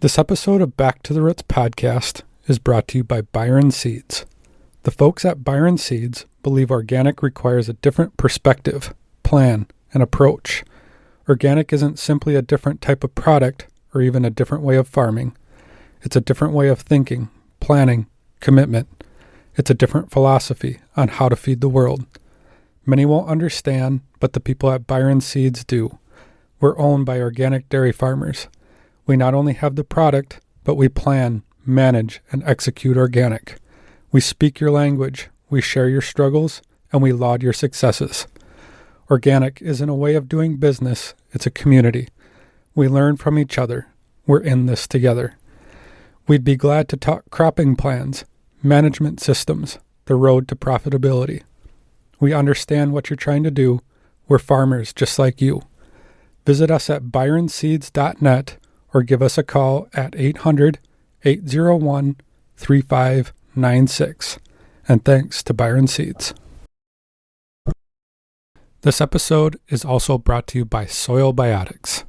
This episode of Back to the Roots podcast is brought to you by Byron Seeds. The folks at Byron Seeds believe organic requires a different perspective, plan, and approach. Organic isn't simply a different type of product or even a different way of farming. It's a different way of thinking, planning, commitment. It's a different philosophy on how to feed the world. Many won't understand, but the people at Byron Seeds do. We're owned by organic dairy farmers. We not only have the product, but we plan, manage, and execute organic. We speak your language, we share your struggles, and we laud your successes. Organic isn't a way of doing business, it's a community. We learn from each other. We're in this together. We'd be glad to talk cropping plans, management systems, the road to profitability. We understand what you're trying to do. We're farmers just like you. Visit us at byronseeds.net or give us a call at 800-801-3596. And thanks to Byron Seeds. This episode is also brought to you by Soil Biotics.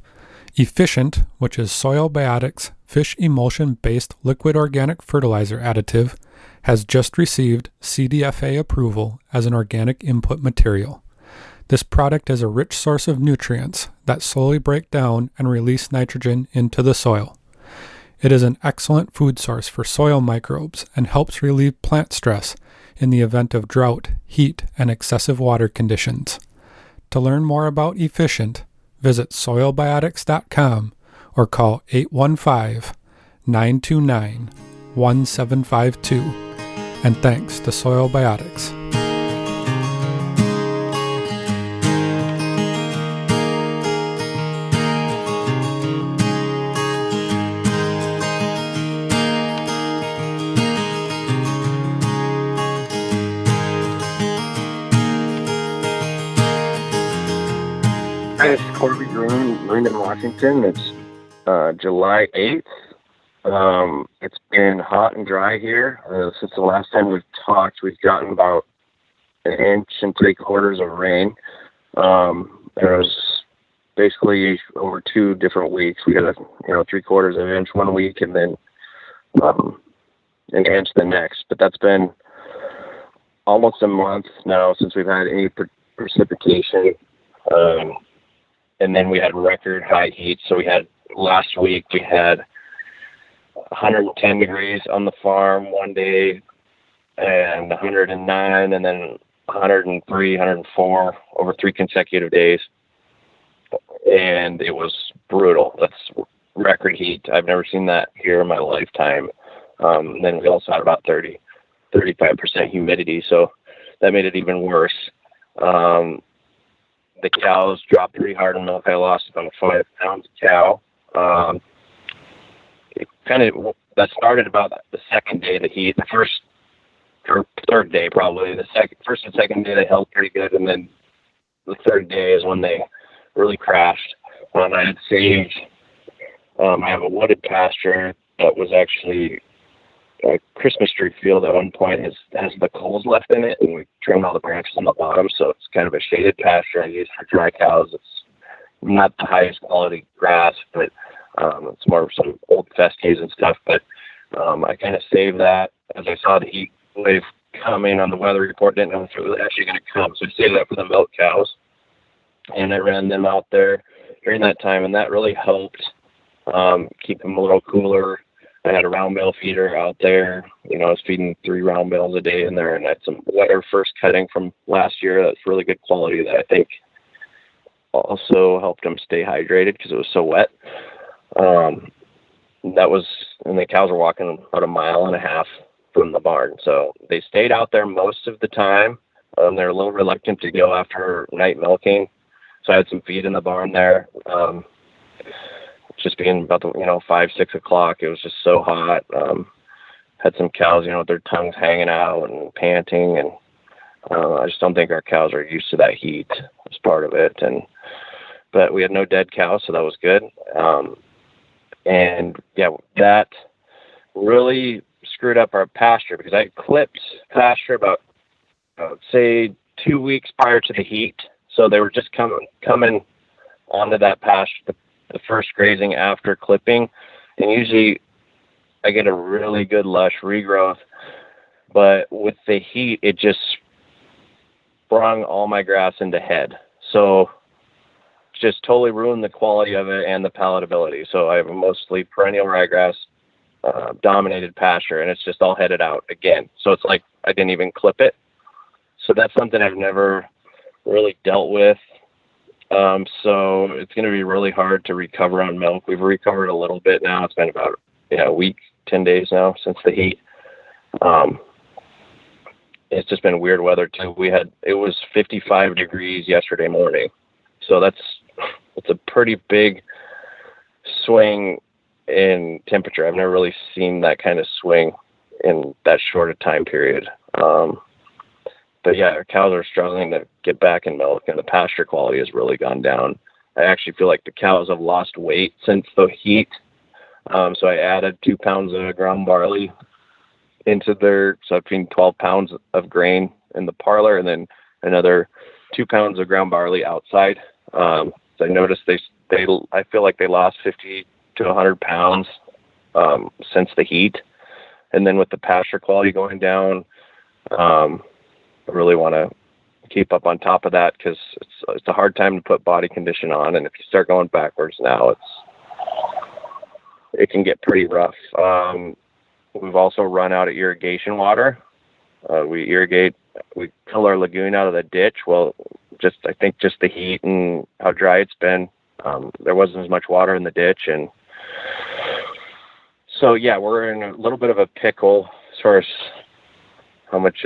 Efficient, which is Soil Biotics' fish emulsion-based liquid organic fertilizer additive, has just received CDFA approval as an organic input material. This product is a rich source of nutrients that slowly break down and release nitrogen into the soil. It is an excellent food source for soil microbes and helps relieve plant stress in the event of drought, heat, and excessive water conditions. To learn more about Efficient, visit soilbiotics.com or call 815-929-1752. And thanks to Soil Biotics. Hi, it's Corby, Groen, Lyndon, Washington. It's July 8th. It's been hot and dry here. Since the last time we've talked, we've gotten about 1 inch and 3/4 of rain. It was basically over 2 different weeks. We got 3/4 of an inch one week and then an inch the next. But that's been almost a month now since we've had any precipitation. And then we had record high heat. So last week we had 110 degrees on the farm one day and 109 and then 103, 104 over 3 consecutive days. And it was brutal. That's record heat. I've never seen that here in my lifetime. Then we also had about 35% humidity. So that made it even worse. The cows dropped pretty hard in milk. I lost about 5 pounds of cow. That started about the second day of the heat. The first or third day probably. First and second day they held pretty good, and then the third day is when they really crashed. I had saved. I have a wooded pasture that was actually a Christmas tree field at one point. Has the coals left in it, and we trimmed all the branches on the bottom, so it's kind of a shaded pasture I use for dry cows. It's not the highest quality grass, but it's more of some old fescues and stuff. But I kind of saved that as I saw the heat wave coming on the weather report. Didn't know if it was actually going to come, so I saved that for the milk cows, and I ran them out there during that time, and that really helped keep them a little cooler. I had a round bale feeder out there. I was feeding 3 round bales a day in there, and I had some wetter first cutting from last year. That's really good quality that I think also helped them stay hydrated because it was so wet. And the cows were walking about 1.5 miles from the barn. So they stayed out there most of the time. They're a little reluctant to go after night milking. So I had some feed in the barn there. Just being about 5, 6 o'clock, it was just so hot. Had some cows, with their tongues hanging out and panting, and I just don't think our cows are used to that heat as part of it. But we had no dead cows, so that was good. That really screwed up our pasture because I clipped pasture about say 2 weeks prior to the heat, so they were just coming onto that pasture. The first grazing after clipping, And usually I get a really good lush regrowth, but with the heat, it just sprung all my grass into head. So just totally ruined the quality of it and the palatability. So I have a mostly perennial ryegrass dominated pasture, and it's just all headed out again. So it's like I didn't even clip it. So that's something I've never really dealt with. So it's going to be really hard to recover on milk. We've recovered a little bit now. It's been about a week, 10 days now since the heat. It's just been weird weather too. It was 55 degrees yesterday morning. So it's a pretty big swing in temperature. I've never really seen that kind of swing in that short a time period. But yeah, our cows are struggling to get back in milk, and the pasture quality has really gone down. I actually feel like the cows have lost weight since the heat. So I added 2 pounds of ground barley into so between 12 pounds of grain in the parlor, and then another 2 pounds of ground barley outside. So I noticed I feel like they lost 50 to 100 pounds since the heat. And then with the pasture quality going down, I really want to keep up on top of that, because it's a hard time to put body condition on. And if you start going backwards now, it can get pretty rough. We've also run out of irrigation water. We fill our lagoon out of the ditch. Well, I think just the heat and how dry it's been, there wasn't as much water in the ditch. And so, yeah, we're in a little bit of a pickle as far as how much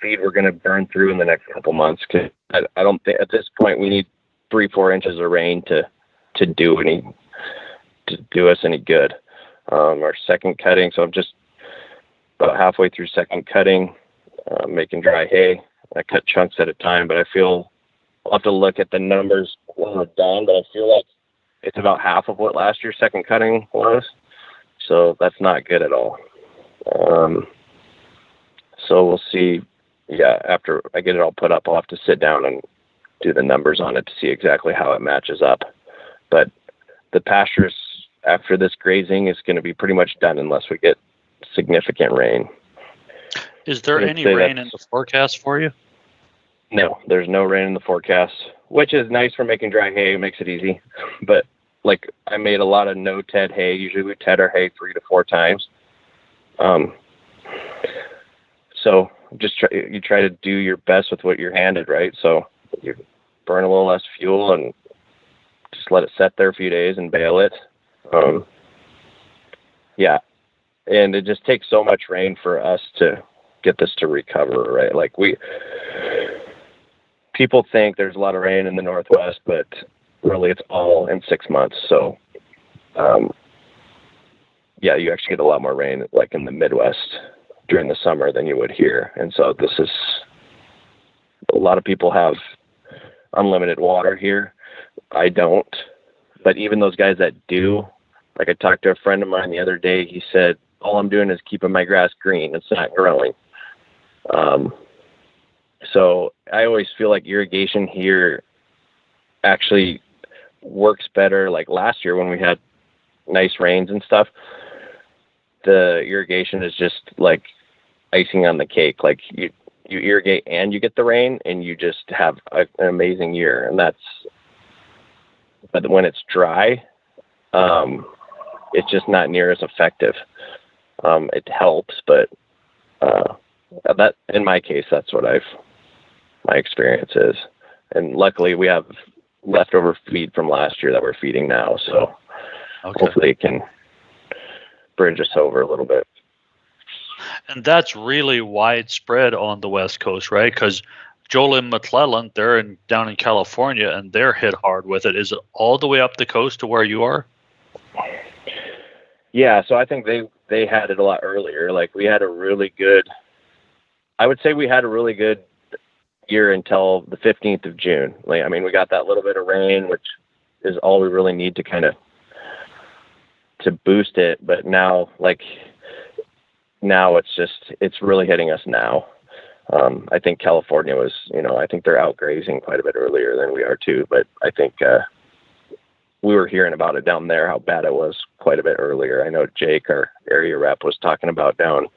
feed we're going to burn through in the next couple months. Cause I don't think at this point we need 3-4 inches of rain to do us any good. Our second cutting, so I'm just about halfway through second cutting, making dry hay. I cut chunks at a time, but I'll have to look at the numbers when we're done, but I feel like it's about half of what last year's second cutting was. So that's not good at all. So we'll see. Yeah, after I get it all put up, I'll have to sit down and do the numbers on it to see exactly how it matches up. But the pastures after this grazing is going to be pretty much done unless we get significant rain. Is there any rain in the forecast for you? No, there's no rain in the forecast, which is nice for making dry hay. It makes it easy. But like I made a lot of no-ted hay. Usually we ted our hay 3 to 4 times. So you try to do your best with what you're handed, right? So you burn a little less fuel and just let it set there a few days and bale it. Yeah. And it just takes so much rain for us to get this to recover, right? Like people think there's a lot of rain in the Northwest, but really it's all in 6 months. So, yeah, you actually get a lot more rain like in the Midwest during the summer than you would here. And so a lot of people have unlimited water here. I don't, but even those guys that do, like I talked to a friend of mine the other day, he said, all I'm doing is keeping my grass green. It's not growing. So I always feel like irrigation here actually works better. Like last year when we had nice rains and stuff, the irrigation is just like icing on the cake. Like you irrigate and you get the rain and you just have an amazing year. And but when it's dry, it's just not near as effective. It helps, but that in my case, that's what my experience is. And luckily we have leftover feed from last year that we're feeding now. So hopefully it can bridge us over a little bit. And that's really widespread on the West Coast, right? Because Joel and McClellan, they're down in California, and they're hit hard with it. Is it all the way up the coast to where you are? Yeah, so I think they had it a lot earlier. Like we had I would say we had a really good year until the 15th of June. Like, I mean, we got that little bit of rain, which is all we really need to kind of to boost it. But now it's really hitting us now. I think California was, I think they're out grazing quite a bit earlier than we are too. But I think we were hearing about it down there, how bad it was quite a bit earlier. I know Jake, our area rep, was talking about down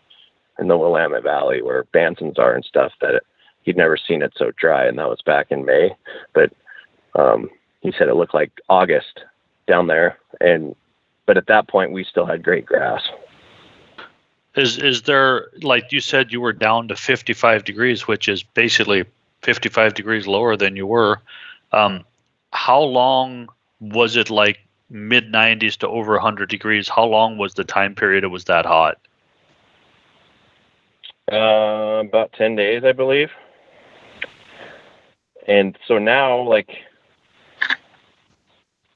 in the Willamette Valley where Bansons are and stuff, that he'd never seen it so dry, and that was back in May. But he said it looked like August down there, but at that point we still had great grass. Is there, like you said, you were down to 55 degrees, which is basically 55 degrees lower than you were. How long was it, like mid 90s to over 100 degrees? How long was the time period it was that hot? About 10 days, I believe. And so now, like,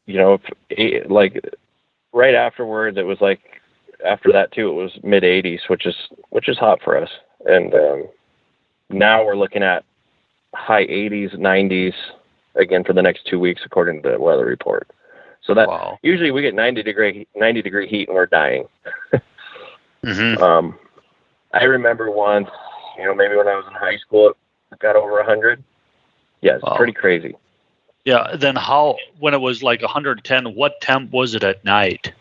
you know, like right afterwards, it was like, after that too, it was mid 80s, which is hot for us. And now we're looking at high 80s, 90s again for the next 2 weeks, according to the weather report. So that usually we get 90 degree heat and we're dying. Mm-hmm. I remember once, you know, maybe when I was in high school, it got over 100. Yeah, it's pretty crazy. Yeah. Then when it was like 110, what temp was it at night?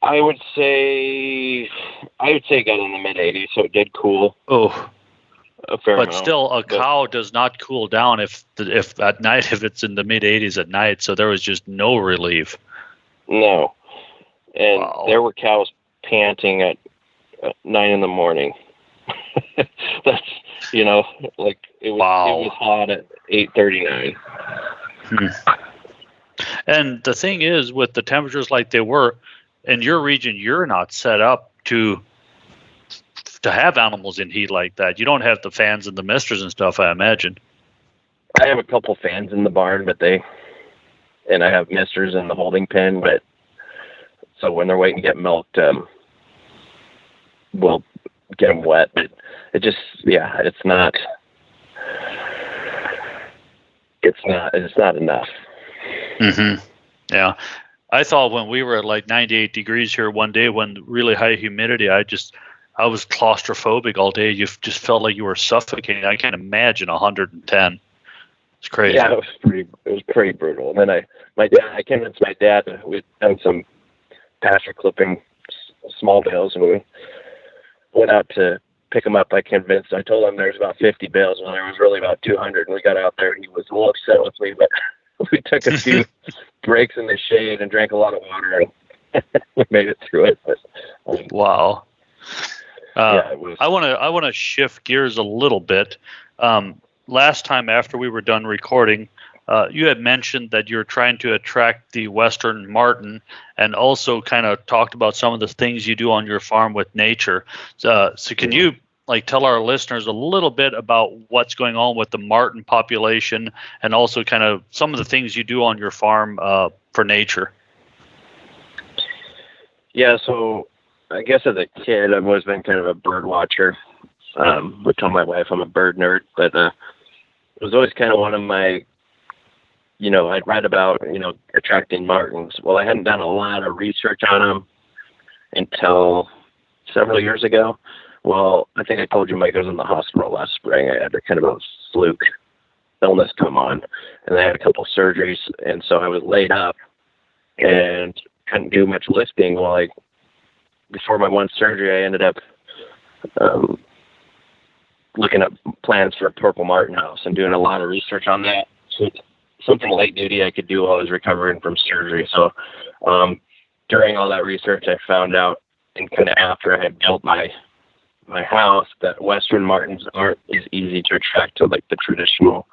I would say it got in the mid 80s, so it did cool. Oh, a fair but amount. Still, a cow does not cool down if at night, if it's in the mid 80s at night. So there was just no relief. No, and there were cows panting at 9 in the morning. That's, you know, like it was hot at 8:39. And the thing is, with the temperatures like they were in your region, you're not set up to have animals in heat like that. You don't have the fans and the misters and stuff, I imagine. I have a couple fans in the barn, and I have misters in the holding pen, but so when they're waiting to get milked, we'll get them wet. But it's not enough. Mm-hmm. Yeah. I thought when we were at like 98 degrees here one day, when really high humidity, I was claustrophobic all day. You just felt like you were suffocating. I can't imagine 110. It's crazy. Yeah, it was pretty brutal. And then I convinced my dad. We'd done some pasture clipping, small bales, and we went out to pick them up. I told him there's about 50 bales, and there was really about 200. And we got out there, and he was a little upset with me, but we took a few breaks in the shade and drank a lot of water, and we made it through it. But, wow. It was. I want to shift gears a little bit. Last time after we were done recording, you had mentioned that you're trying to attract the Western marten, and also kind of talked about some of the things you do on your farm with nature. So can you tell our listeners a little bit about what's going on with the marten population, and also kind of some of the things you do on your farm for nature? Yeah, so I guess as a kid, I've always been kind of a bird watcher. Would tell my wife I'm a bird nerd, but it was always kind of one of my, I'd read about, attracting martens. Well, I hadn't done a lot of research on them until several years ago. Well, I think I told you Mike was in the hospital last spring. I had kind of a fluke illness come on, and I had a couple surgeries, and so I was laid up and couldn't do much lifting. Well, before my one surgery, I ended up looking up plans for a purple marten house and doing a lot of research on that. So something light duty I could do while I was recovering from surgery. So during all that research, I found out, and kind of after I had built my house, that Western martens aren't as easy to attract to like the traditional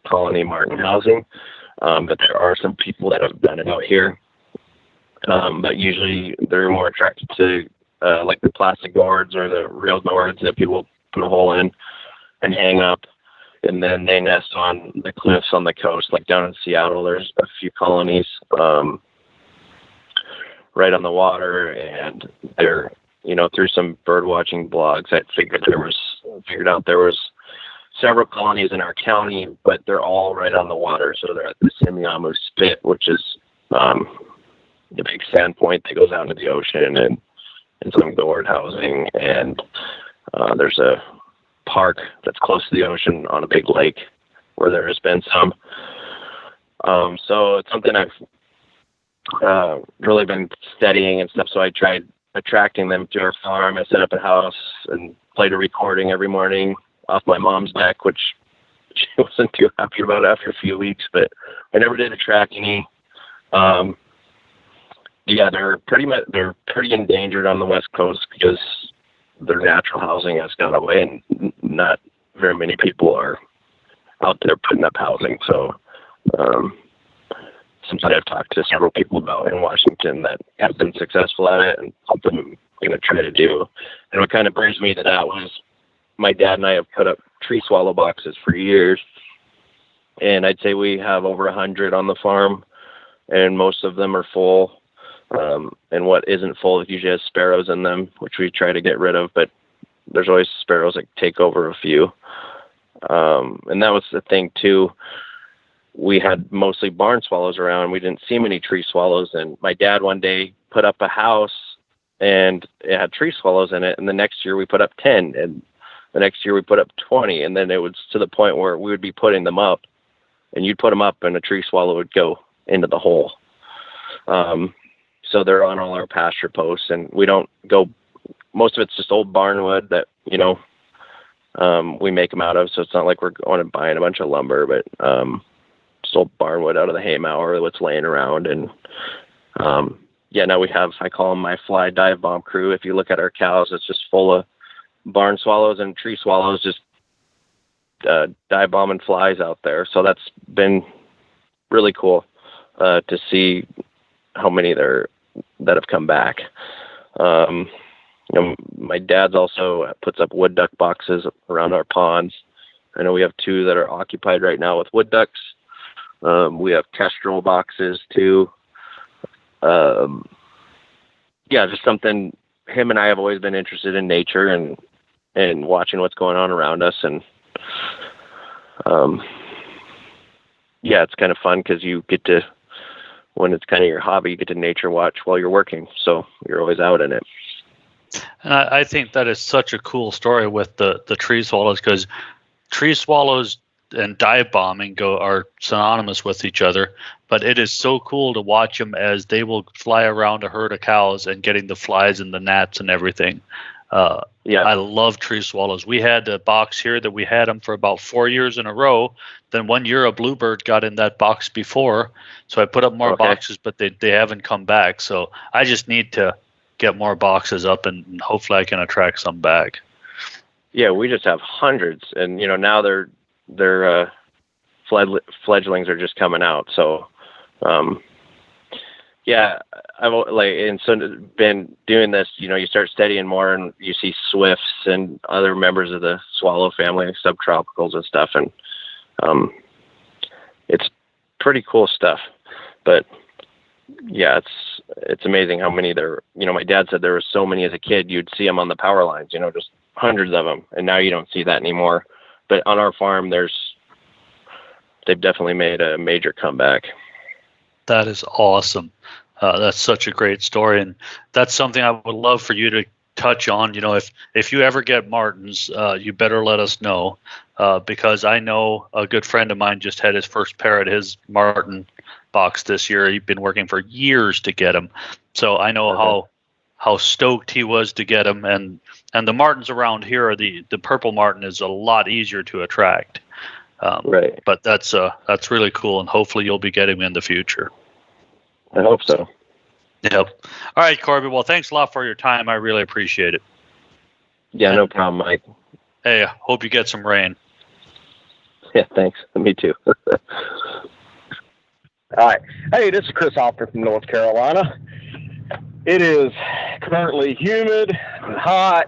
colony marten housing. But there are some people that have done it out here. But usually they're more attracted to like the plastic gourds or the real gourds that people put a hole in and hang up. And then they nest on the cliffs on the coast, like down in Seattle. There's a few colonies right on the water, and they're, through some bird watching blogs, I figured out there was several colonies in our county, but they're all right on the water. So they're at the Semiahmoo Spit, which is the big sand point that goes out into the ocean, and some gourd housing. And there's a park that's close to the ocean on a big lake where there has been some. So it's something I've really been studying and stuff. So I tried attracting them to our farm. I set up a house and played a recording every morning off my mom's deck, which she wasn't too happy about after a few weeks, but I never did attract any. Yeah, they're pretty endangered on the West Coast because their natural housing has gone away, and not very many people are out there putting up housing. So, something I've talked to several people about in Washington that have been successful at it, and something I'm going to try to do. And what kind of brings me to that was my dad and I have put up tree swallow boxes for years, and I'd say we have over 100 on the farm, and most of them are full. And what isn't full usually has sparrows in them, which we try to get rid of, but there's always sparrows that take over a few. And that was the thing too. We had mostly barn swallows around. We didn't see many tree swallows. And my dad one day put up a house and it had tree swallows in it. And the next year we put up 10, and the next year we put up 20. And then it was to the point where we would be putting them up, and you'd put them up and a tree swallow would go into the hole. So they're on all our pasture posts, and we don't go, most of it's just old barnwood that, we make them out of. So it's not like we're going and buying a bunch of lumber, but, just old barnwood out of the hay mower, what's laying around. And, now we have, I call them my fly dive bomb crew. If you look at our cows, it's just full of barn swallows and tree swallows, just, dive bombing flies out there. So that's been really cool, to see how many that have come back. My dad's also puts up wood duck boxes around our ponds. I know we have 2 that are occupied right now with wood ducks. We have kestrel boxes too. Just something, him and I have always been interested in nature and watching what's going on around us. And, it's kind of fun because you get to, when it's kind of your hobby, you get to nature watch while you're working. So you're always out in it. And I think that is such a cool story with the tree swallows, because tree swallows and dive bombing are synonymous with each other. But it is so cool to watch them as they will fly around a herd of cows and getting the flies and the gnats and everything. I love tree swallows. We had a box here that we had them for about 4 years in a row. Then one year a bluebird got in that box before, so I put up more boxes, but they haven't come back. So I just need to get more boxes up, and hopefully I can attract some back. Yeah, we just have hundreds, and now their fledglings are just coming out. So I've been doing this. You start studying more, and you see swifts and other members of the swallow family, subtropicals and stuff, and it's pretty cool stuff. But it's amazing how many there. My dad said there were so many as a kid. You'd see them on the power lines. Just hundreds of them, and now you don't see that anymore. But on our farm, they've definitely made a major comeback. That is awesome. That's such a great story, and that's something I would love for you to touch on. If you ever get martins, you better let us know, because I know a good friend of mine just had his first pair at his martin box this year. He'd been working for years to get them, so I know how stoked he was to get them. And the martins around here, the purple martin is a lot easier to attract. Right. But that's really cool, and hopefully you'll be getting them in the future. I hope so. Yep. All right, Corby. Well, thanks a lot for your time. I really appreciate it. Yeah, no problem, Mike. Hey, hope you get some rain. Yeah, thanks. Me too. All right. Hey, this is Chris Hoffner from North Carolina. It is currently humid and hot.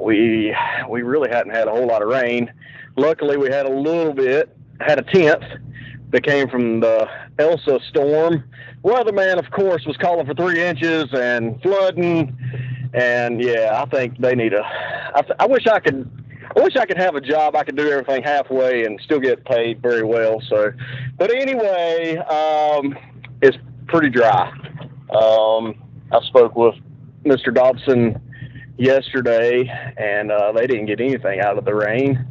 We really hadn't had a whole lot of rain. Luckily, we had a tenth that came from the Elsa storm. Weatherman, of course, was calling for 3 inches and flooding. And I think they need I wish I could have a job. I could do everything halfway and still get paid very well. So, but anyway, it's pretty dry. I spoke with Mr. Dobson yesterday, and they didn't get anything out of the rain.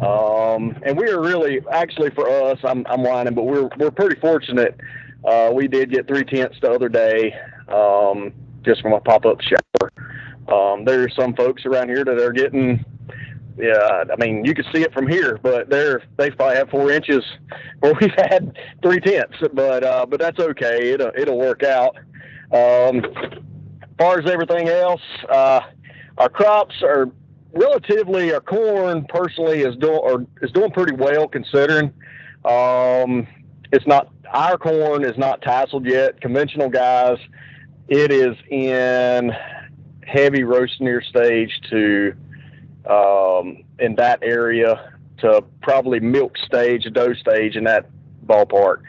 And we are really, actually for us, I'm whining, but we're pretty fortunate. We did get 3/10 the other day, just from a pop-up shower. There's some folks around here that are getting, yeah, I mean, you can see it from here, but they probably have 4 inches where we've had 3/10, but that's okay. It'll work out. As far as everything else, our crops are relatively, our corn personally is doing pretty well considering. It's not, our corn is not tasseled yet. Conventional guys, it is in heavy roast near stage to in that area to probably milk stage, dough stage in that ballpark.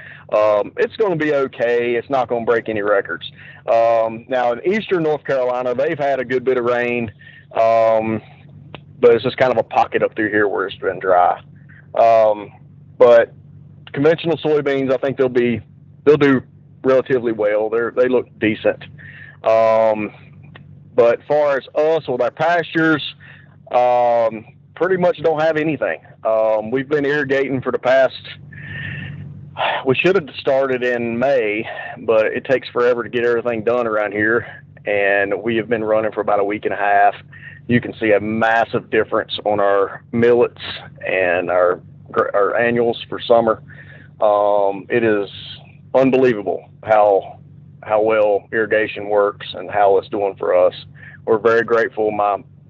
It's going to be okay. It's not going to break any records. Now in eastern North Carolina, they've had a good bit of rain, but it's just kind of a pocket up through here where it's been dry. But conventional soybeans, I think they'll do relatively well. They look decent. But as far as us with our pastures, pretty much don't have anything. We've been irrigating for the past, we should have started in May, but it takes forever to get everything done around here. And we have been running for about a week and a half. You can see a massive difference on our millets and our annuals for summer. It is unbelievable how well irrigation works and how it's doing for us. We're very grateful.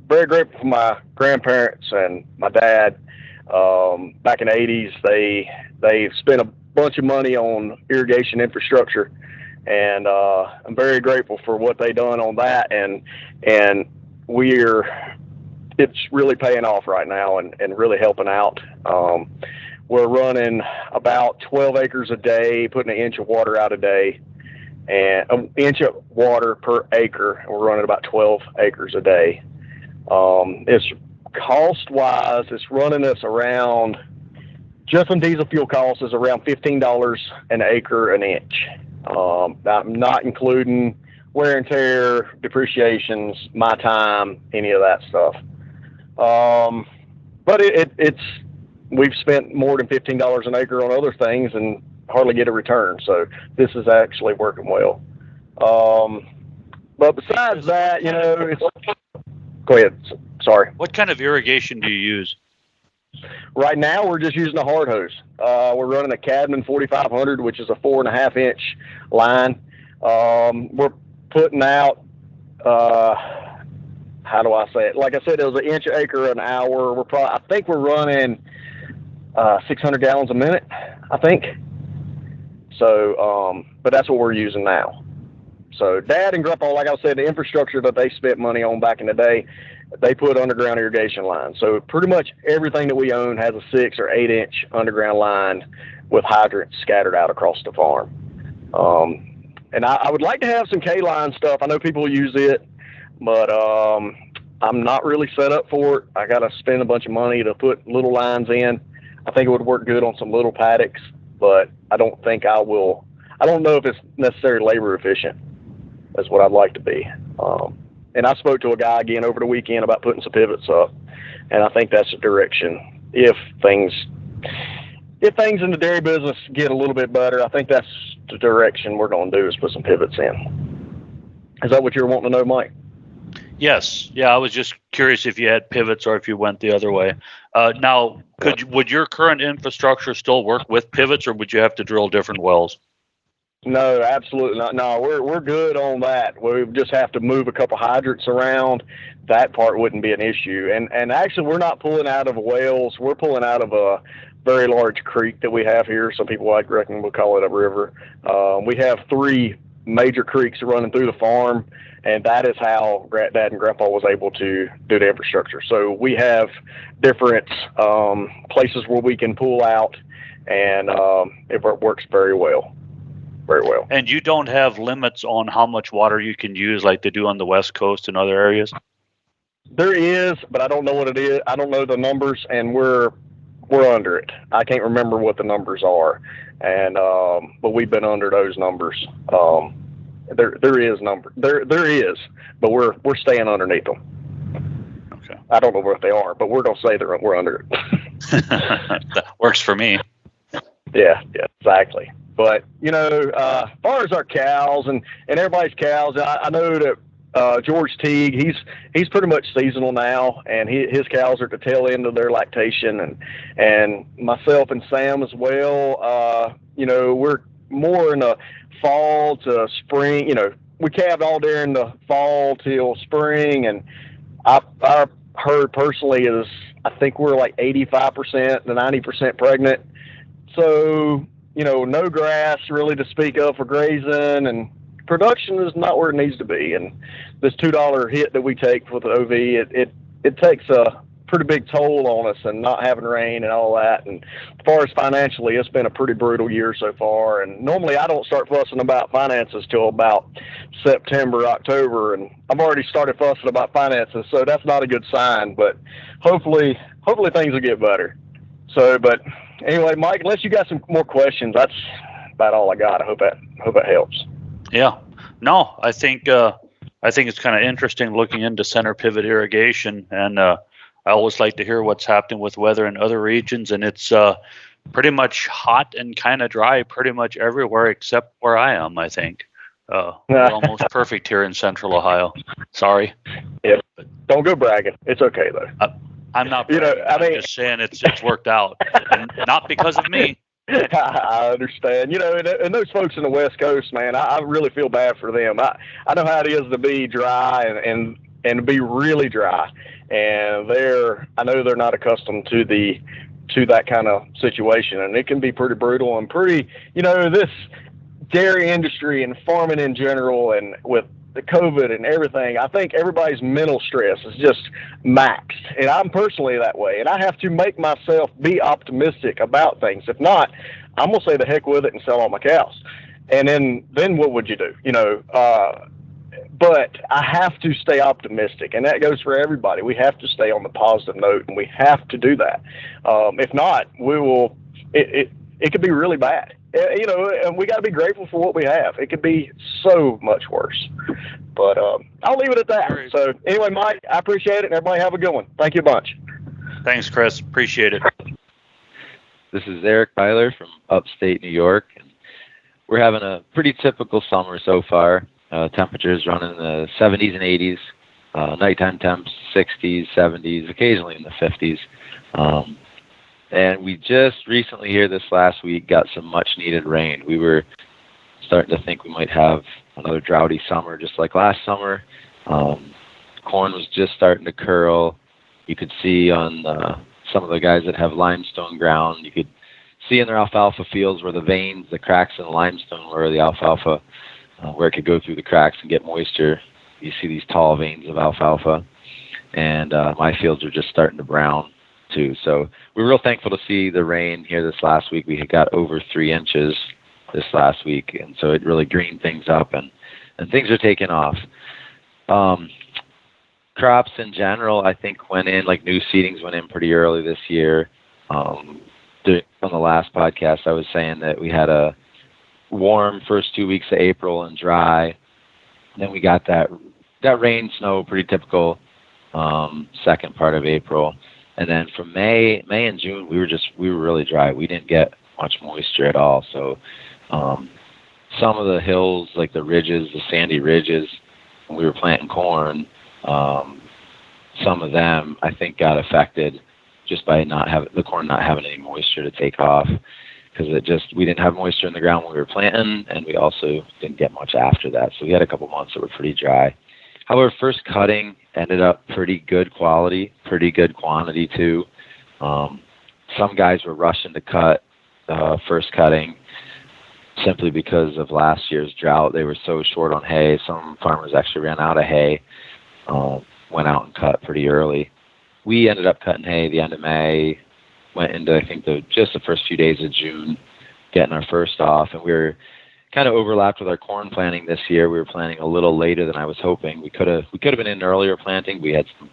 Very grateful for my grandparents and my dad. Back in the 80s, they spent a bunch of money on irrigation infrastructure, and I'm very grateful for what they done on that. And it's really paying off right now and really helping out. We're running about 12 acres a day, putting an inch of water out a day, and an inch of water per acre. We're running about 12 acres a day. It's cost-wise, it's running us around, just on diesel fuel costs, is around $15 an acre an inch. I'm not including wear and tear, depreciations, my time, any of that stuff. But we've spent more than $15 an acre on other things and hardly get a return. So this is actually working well. But besides that, go ahead. Sorry. What kind of irrigation do you use? Right now, we're just using a hard hose. We're running a Cadman 4500, which is a 4.5 inch line. We're putting out, how do I say it? Like I said, it was an inch an acre an hour. I think we're running 600 gallons a minute, I think. So, but that's what we're using now. So Dad and Grandpa, like I said, the infrastructure that they spent money on back in the day, they put underground irrigation lines. So pretty much everything that we own has a 6 or 8 inch underground line with hydrants scattered out across the farm. And I would like to have some K-line stuff. I know people use it, but I'm not really set up for it. I got to spend a bunch of money to put little lines in. I think it would work good on some little paddocks, but I don't think I will. I don't know if it's necessarily labor efficient. That's what I'd like to be. And I spoke to a guy again over the weekend about putting some pivots up, and I think that's the direction. If things in the dairy business get a little bit better, I think that's the direction we're going to do, is put some pivots in. Is that what you're wanting to know, Mike? Yes. Yeah, I was just curious if you had pivots or if you went the other way. Now, would your current infrastructure still work with pivots, or would you have to drill different wells? No, absolutely not. No, we're good on that. We just have to move a couple hydrants around. That part wouldn't be an issue. And actually, we're not pulling out of wells. We're pulling out of a very large creek that we have here. Some people, I reckon, will call it a river. We have 3 major creeks running through the farm, and that is how Dad and Grandpa was able to do the infrastructure. So we have different places where we can pull out, and it works very well. Very well. And you don't have limits on how much water you can use like they do on the West Coast and other areas? There is, but I don't know what it is. I don't know the numbers, and we're under it. I can't remember what the numbers are, and but we've been under those numbers. There is, but we're staying underneath them. Okay. I don't know what they are, but we're gonna say we're under it. That works for me. Yeah, exactly. But, as far as our cows and everybody's cows, I know that George Teague, he's pretty much seasonal now, and his cows are at the tail end of their lactation, and myself and Sam as well. We're more in the fall to spring. We calved all during the fall till spring, and our herd personally is, I think we're like 85% to 90% pregnant. So, no grass really to speak of for grazing, and production is not where it needs to be. And this $2 hit that we take with the OV, it takes a pretty big toll on us, and not having rain and all that. And as far as financially, it's been a pretty brutal year so far. And normally I don't start fussing about finances till about September, October, and I've already started fussing about finances, so that's not a good sign. But hopefully things will get better. So, but anyway, Mike, unless you got some more questions, that's about all I got. I hope that helps. Yeah. No, I think it's kind of interesting looking into center pivot irrigation, and I always like to hear what's happening with weather in other regions, and it's pretty much hot and kind of dry pretty much everywhere except where I am, I think. We're almost perfect here in central Ohio. Sorry. Yeah. Don't go bragging. It's okay, though. I'm not bragging. I'm just saying it's worked out, and not because of me. I understand. And those folks in the West Coast, man, I really feel bad for them. I know how it is to be dry and to be really dry. And I know they're not accustomed to that kind of situation, and it can be pretty brutal and pretty, this dairy industry and farming in general, and with the COVID and everything, I think everybody's mental stress is just maxed, and I'm personally that way, and I have to make myself be optimistic about things. If not, I'm gonna say the heck with it and sell all my cows. And then what would you do? But I have to stay optimistic, and that goes for everybody. We have to stay on the positive note, and we have to do that. If not, it could be really bad. And we got to be grateful for what we have. It could be so much worse. But I'll leave it at that. So anyway, Mike, I appreciate it, and everybody have a good one. Thank you a bunch. Thanks, Chris. Appreciate it. This is Eric Beiler from Upstate New York. We're having a pretty typical summer so far. Temperatures running in the 70s and 80s. Nighttime temps 60s, 70s, occasionally in the 50s. And we just recently here this last week got some much needed rain. We were starting to think we might have another droughty summer just like last summer. Corn was just starting to curl. You could see on some of the guys that have limestone ground, you could see in their alfalfa fields where the veins, the cracks in the limestone where the alfalfa, where it could go through the cracks and get moisture. You see these tall veins of alfalfa. And my fields are just starting to brown too. So we're real thankful to see the rain here this last week. We had got over 3 inches this last week, and so it really greened things up, and things are taking off. Crops in general, I think, went in, like new seedings went in pretty early this year. On the last podcast, I was saying that we had a warm first 2 weeks of April and dry. Then we got that rain, snow, pretty typical second part of April. And then from May and June, we were really dry. We didn't get much moisture at all. So some of the hills, like the ridges, the sandy ridges, when we were planting corn, some of them I think got affected just by the corn not having any moisture to take off, because we didn't have moisture in the ground when we were planting, and we also didn't get much after that. So we had a couple months that were pretty dry. However, first cutting ended up pretty good quality, pretty good quantity too. Some guys were rushing to cut first cutting simply because of last year's drought. They were so short on hay. Some farmers actually ran out of hay, went out and cut pretty early. We ended up cutting hay the end of May, went into, I think, just the first few days of June, getting our first off, and we were kind of overlapped with our corn planting this year. We were planting a little later than I was hoping. We could have been in earlier planting. We had some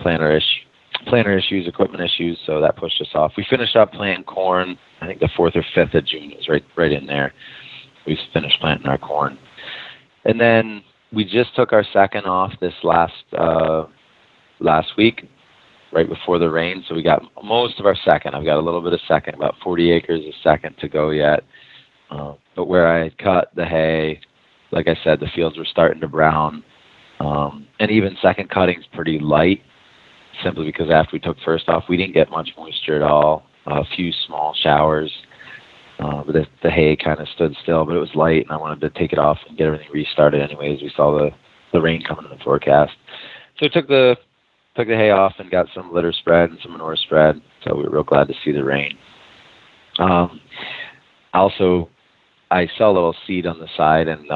planter issues, equipment issues, so that pushed us off. We finished up planting corn, I think the 4th or 5th of June. It was right in there. We finished planting our corn. And then we just took our second off this last week. right before the rain, so we got most of our second. I've got a little bit of second, about 40 acres of second to go yet. But where I had cut the hay, like I said, the fields were starting to brown. And even second cutting's pretty light, simply because after we took first off, we didn't get much moisture at all. A few small showers. But the hay kind of stood still, but it was light, and I wanted to take it off and get everything restarted anyways. We saw the rain coming in the forecast. So I took the hay off and got some litter spread and some manure spread, so we were real glad to see the rain. Also, I saw a little seed on the side, and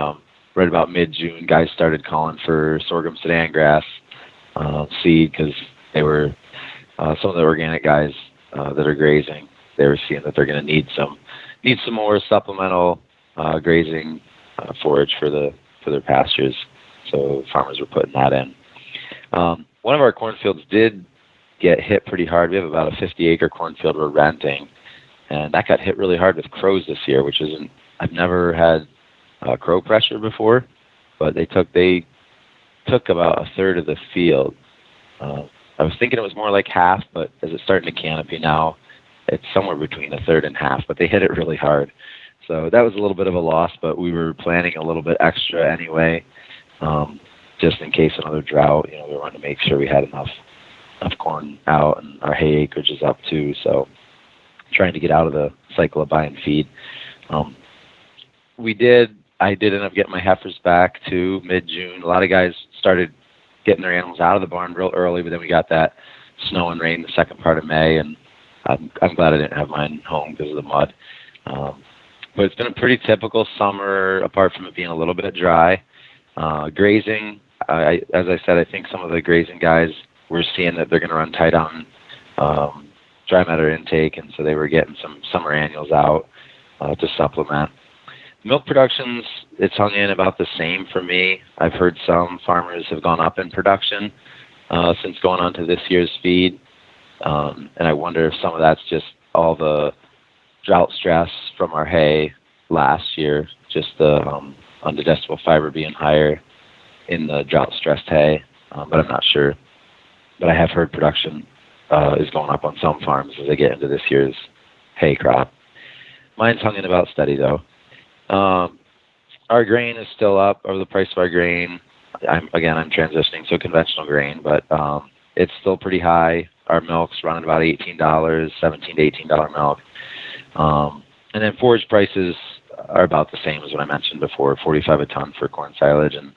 right about mid-June, guys started calling for sorghum Sedan grass seed, because they were, some of the organic guys that are grazing, they were seeing that they're going to need some more supplemental grazing forage for their pastures. So farmers were putting that in. One of our cornfields did get hit pretty hard. We have about a 50-acre cornfield we're renting, and that got hit really hard with crows this year, which isn't. I've never had crow pressure before, but they took about a third of the field. I was thinking it was more like half, but as it's starting to canopy now, it's somewhere between a third and half, but they hit it really hard. So that was a little bit of a loss, but we were planning a little bit extra anyway, just in case another drought. We wanted to make sure we had enough corn out, and our hay acreage is up too, so trying to get out of the cycle of buying feed. I did end up getting my heifers back too, mid-June. A lot of guys started getting their animals out of the barn real early, but then we got that snow and rain the second part of May, and I'm glad I didn't have mine home because of the mud. But it's been a pretty typical summer, apart from it being a little bit dry. Grazing, as I said, I think some of the grazing guys were seeing that they're going to run tight on dry matter intake, and so they were getting some summer annuals out to supplement. Milk productions, it's hung in about the same for me. I've heard some farmers have gone up in production since going on to this year's feed. And I wonder if some of that's just all the drought stress from our hay last year, just the undigestible fiber being higher in the drought-stressed hay, but I'm not sure. But I have heard production is going up on some farms as they get into this year's hay crop. Mine's hung in about steady, though. Our grain is still up, or the price of our grain. I'm transitioning to conventional grain, but it's still pretty high. Our milk's running about $18, $17 to $18 milk. And then forage prices are about the same as what I mentioned before, $45 a ton for corn silage. And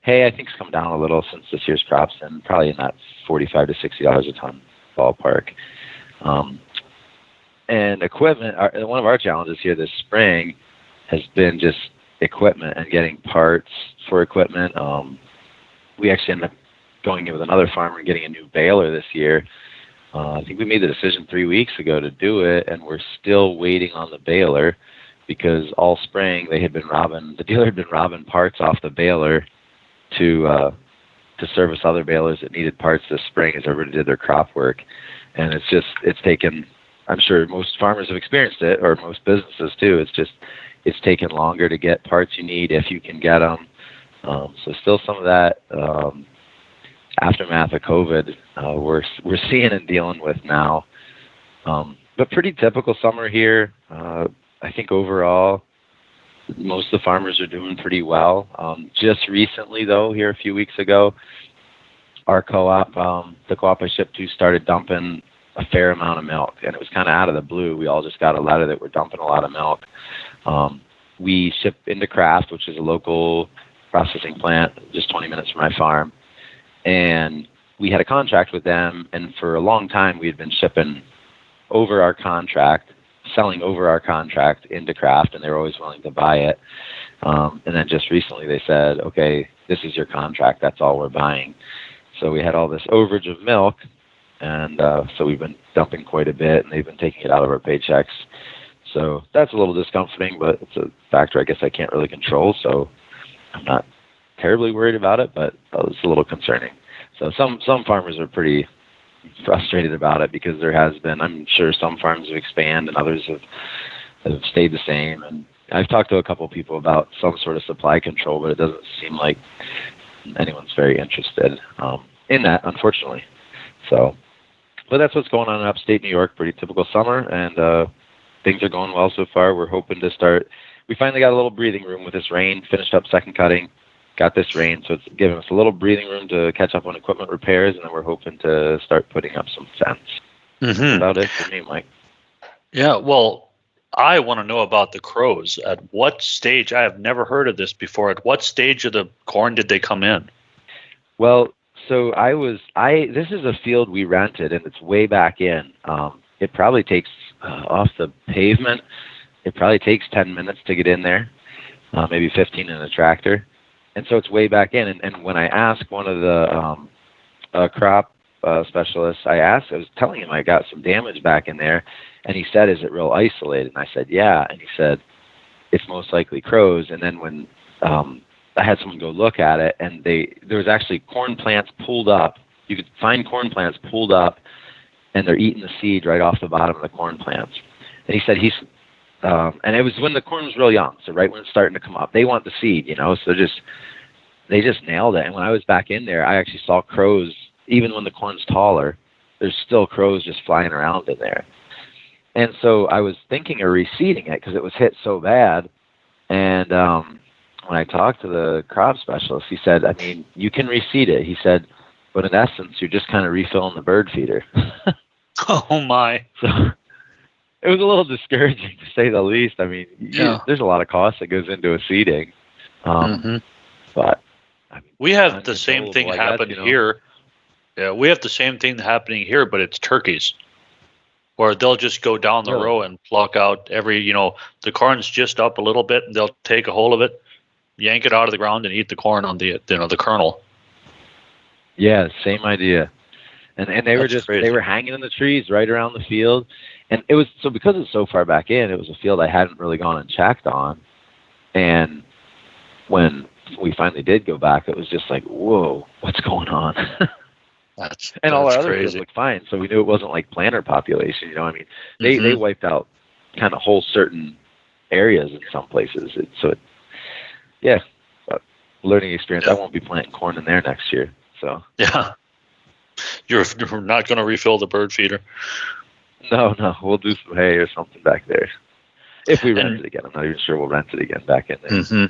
hay, I think, has come down a little since this year's crops, and probably in that $45 to $60 a ton ballpark. And equipment, one of our challenges here this spring has been just equipment and getting parts for equipment. We actually ended up going in with another farmer and getting a new baler this year. I think we made the decision 3 weeks ago to do it, and we're still waiting on the baler because all spring the dealer had been robbing parts off the baler to service other balers that needed parts this spring as everybody did their crop work. And it's taken, I'm sure most farmers have experienced it, or most businesses too. It's taken longer to get parts you need if you can get them. So still some of that aftermath of COVID we're seeing and dealing with now. But pretty typical summer here. I think overall most of the farmers are doing pretty well. Just recently, though, here a few weeks ago, our co-op, the co-op I shipped to, started dumping a fair amount of milk, and it was kind of out of the blue. We all just got a letter that we're dumping a lot of milk. We ship into Kraft, which is a local processing plant just 20 minutes from my farm, and we had a contract with them, and for a long time we had been shipping over our contract, selling over our contract into Kraft, and they were always willing to buy it. And then just recently they said, okay, this is your contract, that's all we're buying. So we had all this overage of milk, and so we've been dumping quite a bit, and they've been taking it out of our paychecks. So that's a little discomforting, but it's a factor I guess I can't really control, so I'm not terribly worried about it, but it's a little concerning. So some farmers are pretty frustrated about it because there has been, I'm sure some farms have expanded and others have stayed the same. And I've talked to a couple of people about some sort of supply control, but it doesn't seem like anyone's very interested in that, unfortunately. So But that's what's going on in upstate New York. Pretty typical summer, and things are going well so far. We're hoping to start. We finally got a little breathing room with this rain. Finished up second cutting, got this rain, so it's giving us a little breathing room to catch up on equipment repairs, and then we're hoping to start putting up some fence. That's about it for me, Mike. Yeah, well, I want to know about the crows. At what stage? I have never heard of this before. At what stage of the corn did they come in? Well, so this is a field we rented, and it's way back in. It probably takes, off the pavement, it probably takes 10 minutes to get in there, maybe 15 in a tractor. And so it's way back in. And when I asked one of the crop specialists, I was telling him I got some damage back in there, and he said, "Is it real isolated?" And I said, "Yeah." And he said, "It's most likely crows." And then when I had someone go look at it, and there was actually corn plants pulled up. You could find corn plants pulled up, and they're eating the seed right off the bottom of the corn plants. And he said and it was when the corn was real young, so right when it's starting to come up. They want the seed, so they just nailed it. And when I was back in there, I actually saw crows, even when the corn's taller, there's still crows just flying around in there. And so I was thinking of reseeding it because it was hit so bad. And when I talked to the crop specialist, he said, I mean, you can reseed it. He said, but in essence, you're just kind of refilling the bird feeder. Oh, my. So it was a little discouraging, to say the least. I mean, there's a lot of cost that goes into a seeding. But I mean, we have the same thing happen here. Yeah, we have the same thing happening here, but it's turkeys, where they'll just go down the row and pluck out the corn's just up a little bit, and they'll take a hold of it, yank it out of the ground, and eat the corn on the kernel. Yeah, same idea. And they were they were hanging in the trees right around the field. And it was, so because it's so far back in, it was a field I hadn't really gone and checked on. And when we finally did go back, it was just like, whoa, what's going on? And all our other fields looked fine, so we knew it wasn't like planter population. I mean, they wiped out kind of whole certain areas in some places. But learning experience. I won't be planting corn in there next year. So yeah, you're not going to refill the bird feeder. No, we'll do some hay or something back there. If we rent it again, I'm not even sure we'll rent it again back in there.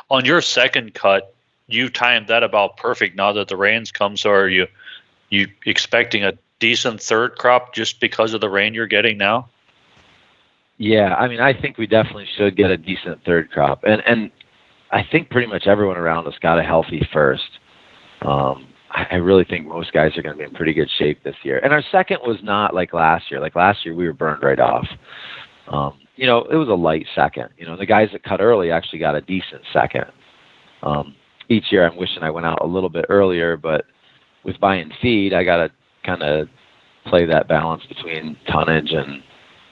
On your second cut, you timed that about perfect now that the rains come. So are you expecting a decent third crop just because of the rain you're getting now? Yeah, I mean, I think we definitely should get a decent third crop. And I think pretty much everyone around us got a healthy first. I really think most guys are going to be in pretty good shape this year. And our second was not like last year. Like last year, we were burned right off. It was a light second. The guys that cut early actually got a decent second. Each year, I'm wishing I went out a little bit earlier, but with buying feed, I got to kind of play that balance between tonnage and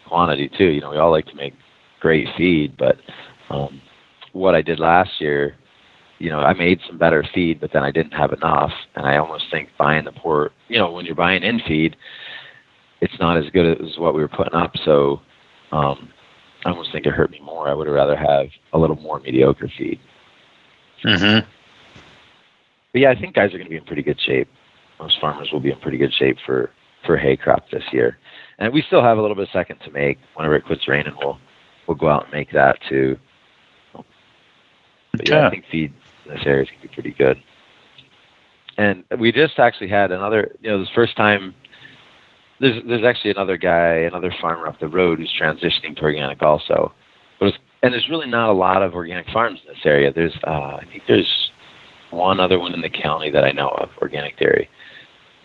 quantity too. We all like to make great feed, but what I did last year, I made some better feed, but then I didn't have enough. And I almost think buying the poor, when you're buying in feed, it's not as good as what we were putting up. So I almost think it hurt me more. I would have rather have a little more mediocre feed. But yeah, I think guys are going to be in pretty good shape. Most farmers will be in pretty good shape for hay crop this year. And we still have a little bit of second to make. Whenever it quits raining, we'll go out and make that too. But yeah, I think feed in this area is going to be pretty good. And we just actually had another, this first time, there's actually another farmer up the road who's transitioning to organic also. And there's really not a lot of organic farms in this area. I think there's one other one in the county that I know of, organic dairy.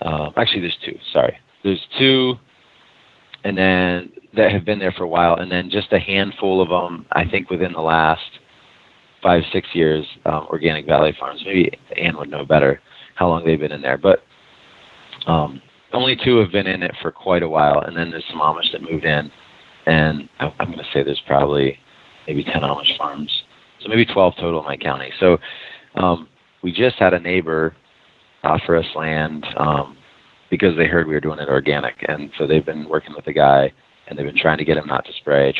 Actually, there's two, sorry. There's two, and then that have been there for a while, and then just a handful of them, I think within the last 5-6 years, organic valley farms. Maybe Ann would know better how long they've been in there, but only two have been in it for quite a while, and then there's some Amish that moved in, and I'm going to say there's probably maybe 10 Amish farms, so maybe 12 total in my county. So we just had a neighbor offer us land because they heard we were doing it organic, and so they've been working with the guy, and they've been trying to get him not to spray,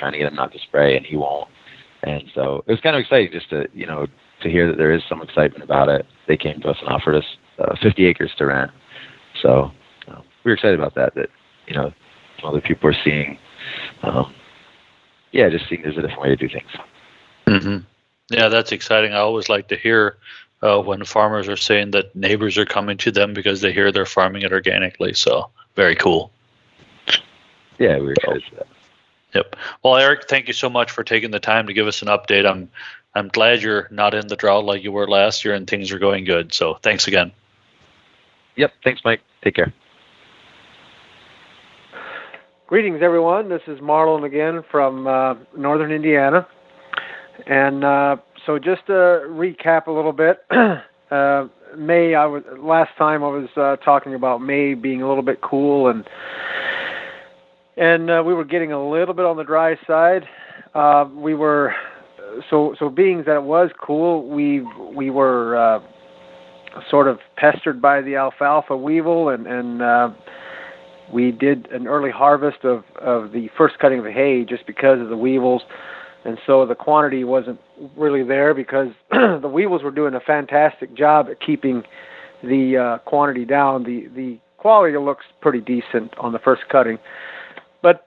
and he won't. And so it was kind of exciting just to hear that there is some excitement about it. They came to us and offered us 50 acres to rent. So we're excited about that. That other people are seeing. Just seeing there's a different way to do things. Mm-hmm. Yeah, that's exciting. I always like to hear when farmers are saying that neighbors are coming to them because they hear they're farming it organically. So very cool. Yeah, we're excited for that. Yep. Well, Eric, thank you so much for taking the time to give us an update. I'm glad you're not in the drought like you were last year and things are going good. So thanks again. Yep. Thanks, Mike. Take care. Greetings, everyone. This is Marlin again from northern Indiana. And so just to recap a little bit, May, last time I was talking about May being a little bit cool, and we were getting a little bit on the dry side. We were so being that it was cool, we were sort of pestered by the alfalfa weevil, and we did an early harvest of the first cutting of hay just because of the weevils. And so the quantity wasn't really there because the weevils were doing a fantastic job at keeping the quantity down. The quality looks pretty decent on the first cutting. But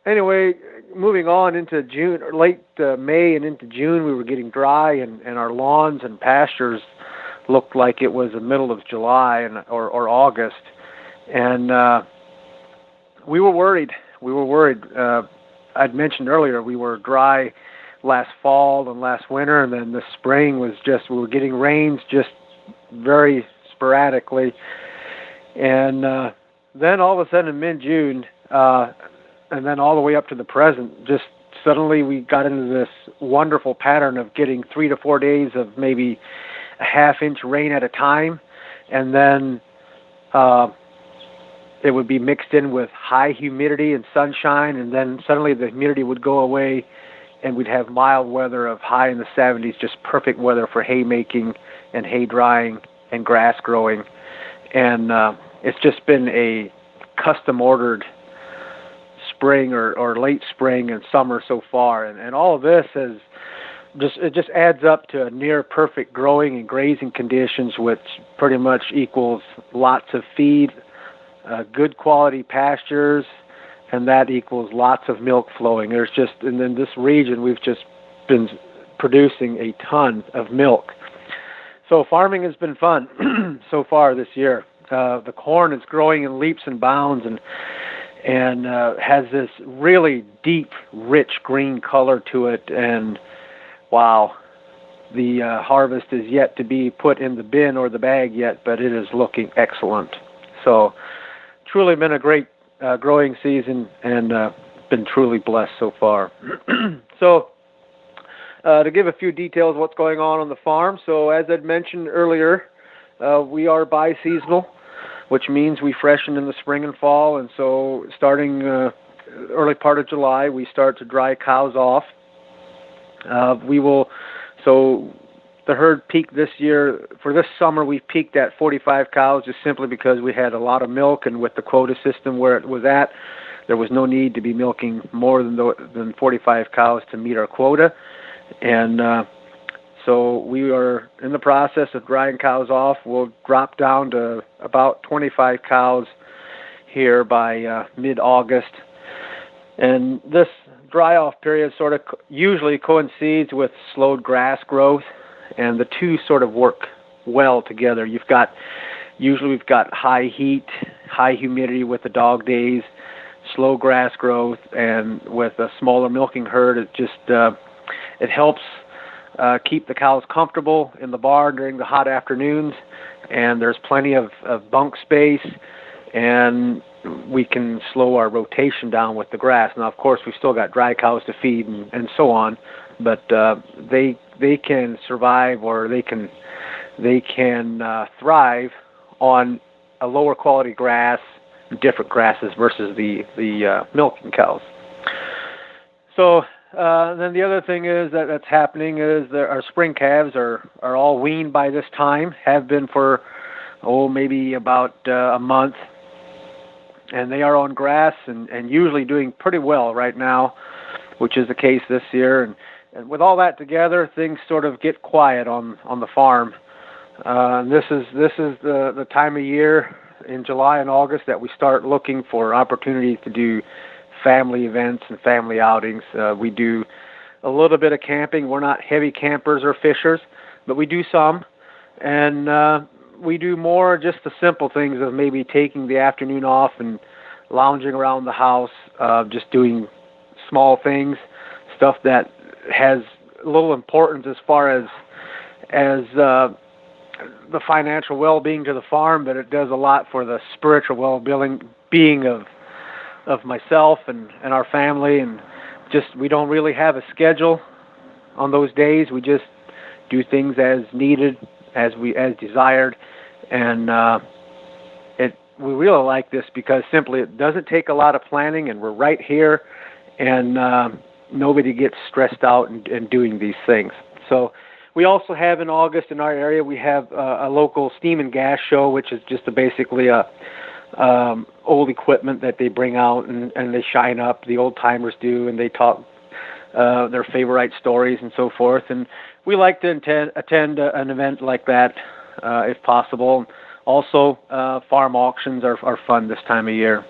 anyway, moving on into June, or late May and into June, we were getting dry, and our lawns and pastures looked like it was the middle of July or August. And we were worried. I'd mentioned earlier we were dry last fall and last winter, and then the spring we were getting rains just very sporadically. And then all of a sudden in mid-June, and then all the way up to the present, just suddenly we got into this wonderful pattern of getting 3 to 4 days of maybe a half-inch rain at a time, and then it would be mixed in with high humidity and sunshine, and then suddenly the humidity would go away, and we'd have mild weather of high in the 70s, just perfect weather for hay making and hay drying and grass growing. And it's just been a custom-ordered spring or late spring and summer so far. And all of this just adds up to a near perfect growing and grazing conditions, which pretty much equals lots of feed, good quality pastures, and that equals lots of milk flowing. And in this region, we've just been producing a ton of milk. So farming has been fun so far this year. The corn is growing in leaps and bounds, and has this really deep, rich green color to it. And wow, the harvest is yet to be put in the bin or the bag yet, but it is looking excellent. So truly been a great growing season, and been truly blessed so far. So to give a few details of what's going on the farm. So as I'd mentioned earlier, we are bi-seasonal, which means we freshen in the spring and fall. And so starting early part of July, we start to dry cows off. The herd peaked this year. For this summer, we peaked at 45 cows just simply because we had a lot of milk, and with the quota system where it was at, there was no need to be milking more than 45 cows to meet our quota. And so we are in the process of drying cows off. We'll drop down to about 25 cows here by mid-August. And this dry-off period sort of usually coincides with slowed grass growth, and the two sort of work well together. We've got high heat, high humidity with the dog days, slow grass growth, and with a smaller milking herd, it helps keep the cows comfortable in the barn during the hot afternoons, and there's plenty of bunk space, and we can slow our rotation down with the grass. Now, of course, we've still got dry cows to feed and so on, but they can survive, or they can thrive on a lower quality grass, different grasses versus the milking cows. So then the other thing is that's happening is that our spring calves are all weaned by this time, have been for maybe about a month, and they are on grass and usually doing pretty well right now, which is the case this year. And with all that together, things sort of get quiet on the farm. And this is the time of year in July and August that we start looking for opportunities to do family events and family outings. We do a little bit of camping. We're not heavy campers or fishers, but we do some. And we do more just the simple things of maybe taking the afternoon off and lounging around the house, just doing small things, stuff that has a little importance as far as the financial well-being to the farm, but it does a lot for the spiritual well-being of myself and our family. And just, we don't really have a schedule on those days. We just do things as needed, as desired. And we really like this because simply it doesn't take a lot of planning, and we're right here, and nobody gets stressed out in doing these things. So we also have in August in our area, we have a local steam and gas show, which is just basically a old equipment that they bring out and they shine up. The old timers do, and they talk their favorite stories and so forth. And we like to attend an event like that if possible. Also, farm auctions are fun this time of year.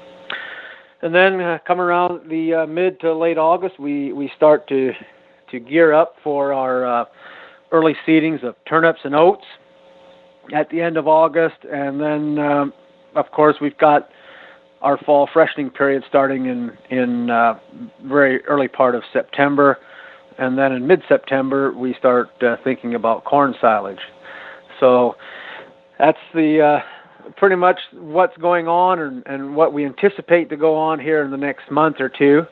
And then come around the mid to late August, we start to gear up for our early seedings of turnips and oats at the end of August. And then, of course, we've got our fall freshening period starting in very early part of September. And then in mid-September, we start thinking about corn silage. So that's the pretty much what's going on and what we anticipate to go on here in the next month or two.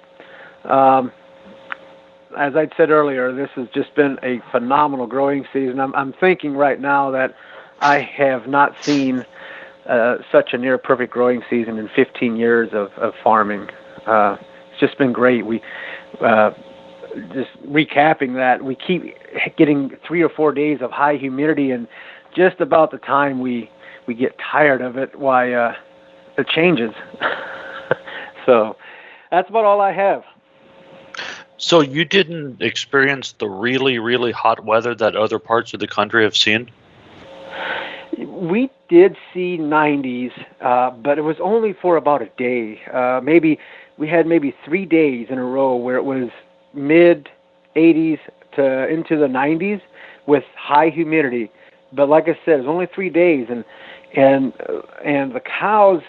As I said earlier, this has just been a phenomenal growing season. I'm thinking right now that I have not seen such a near perfect growing season in 15 years of farming. It's just been great. We just recapping that, we keep getting 3 or 4 days of high humidity, and just about the time we get tired of it, why it changes. So that's about all I have. So you didn't experience the really, really hot weather that other parts of the country have seen? We did see 90s, but it was only for about a day. We had maybe 3 days in a row where it was mid 80s to into the 90s with high humidity. But like I said, it was only 3 days, and the cows,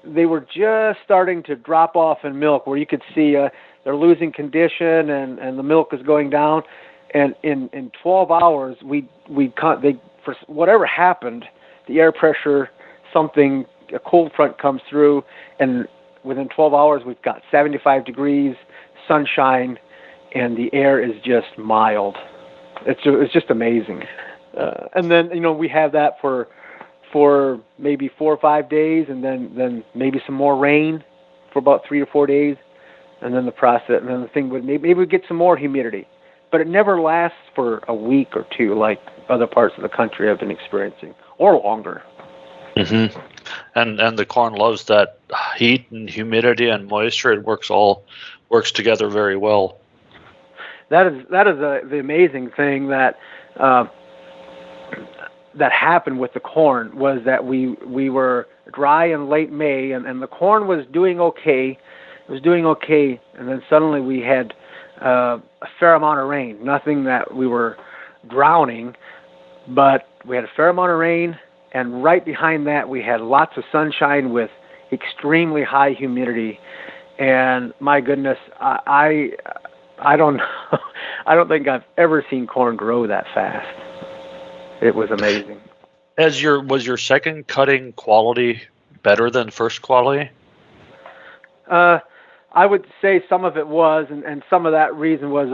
they were just starting to drop off in milk, where you could see they're losing condition and the milk is going down. And in 12 hours, for whatever happened, the air pressure, a cold front comes through, and within 12 hours, we've got 75 degrees, sunshine, and the air is just mild. It's just amazing. And then, we have that for maybe 4 or 5 days, and then maybe some more rain for about 3 or 4 days, and then the thing would maybe we'd get some more humidity. But it never lasts for a week or two like other parts of the country have been experiencing, or longer. Mm-hmm. And the corn loves that heat and humidity and moisture. It works together very well. That is the amazing thing that happened with the corn, was that we were dry in late May, and the corn was doing okay. It was doing okay, and then suddenly we had a fair amount of rain. Nothing that we were drowning, but we had a fair amount of rain, and right behind that we had lots of sunshine with extremely high humidity. And my goodness, I don't know. I don't think I've ever seen corn grow that fast. It was amazing. Was your second cutting quality better than first quality? I would say some of it was, and some of that reason was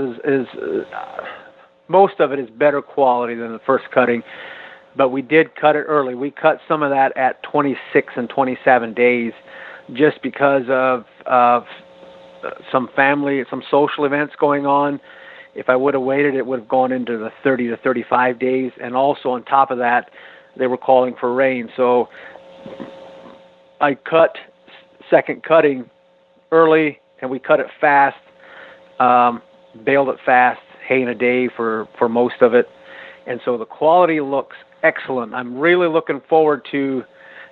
most of it is better quality than the first cutting, but we did cut it early. We cut some of that at 26 and 27 days just because of some social events going on. If I would have waited, it would have gone into the 30 to 35 days, and also on top of that, they were calling for rain. So I cut second cutting early, and we cut it fast, baled it fast, hay in a day for most of it. And so the quality looks excellent. I'm really looking forward to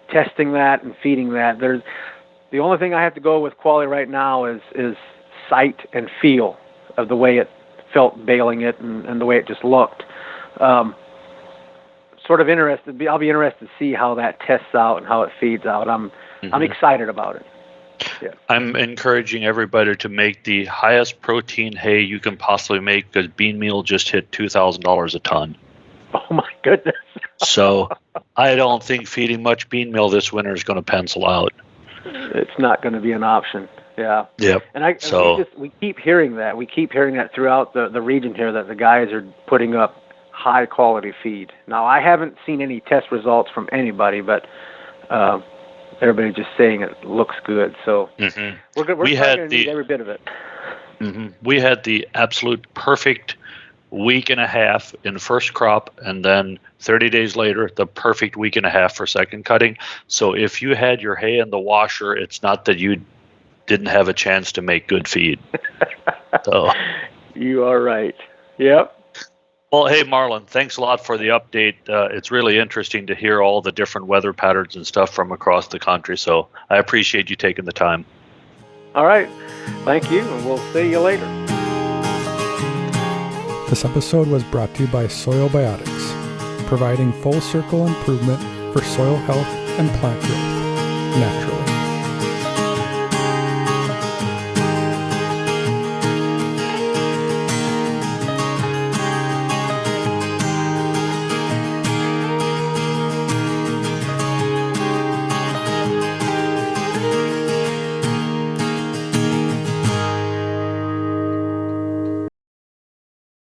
testing that and feeding that. The only thing I have to go with quality right now is sight and feel of the way it felt baling it and the way it just looked. Sort of interested. I'll be interested to see how that tests out and how it feeds out. I'm excited about it. Yeah. I'm encouraging everybody to make the highest protein hay you can possibly make, because bean meal just hit $2,000 a ton. Oh my goodness. So I don't think feeding much bean meal this winter is going to pencil out. It's not going to be an option. Yeah. Yep. And we keep hearing that. We keep hearing that throughout the region here, that the guys are putting up high quality feed. Now, I haven't seen any test results from anybody, but everybody's just saying it looks good. So we're going to need every bit of it. We had the absolute perfect week and a half in first crop, and then 30 days later, the perfect week and a half for second cutting. So if you had your hay in the washer, it's not that you didn't have a chance to make good feed. So you are right. Yep. Well, hey, Marlin, thanks a lot for the update. It's really interesting to hear all the different weather patterns and stuff from across the country. So I appreciate you taking the time. All right. Thank you, and we'll see you later. This episode was brought to you by Soil Biotics, providing full circle improvement for soil health and plant growth, naturally.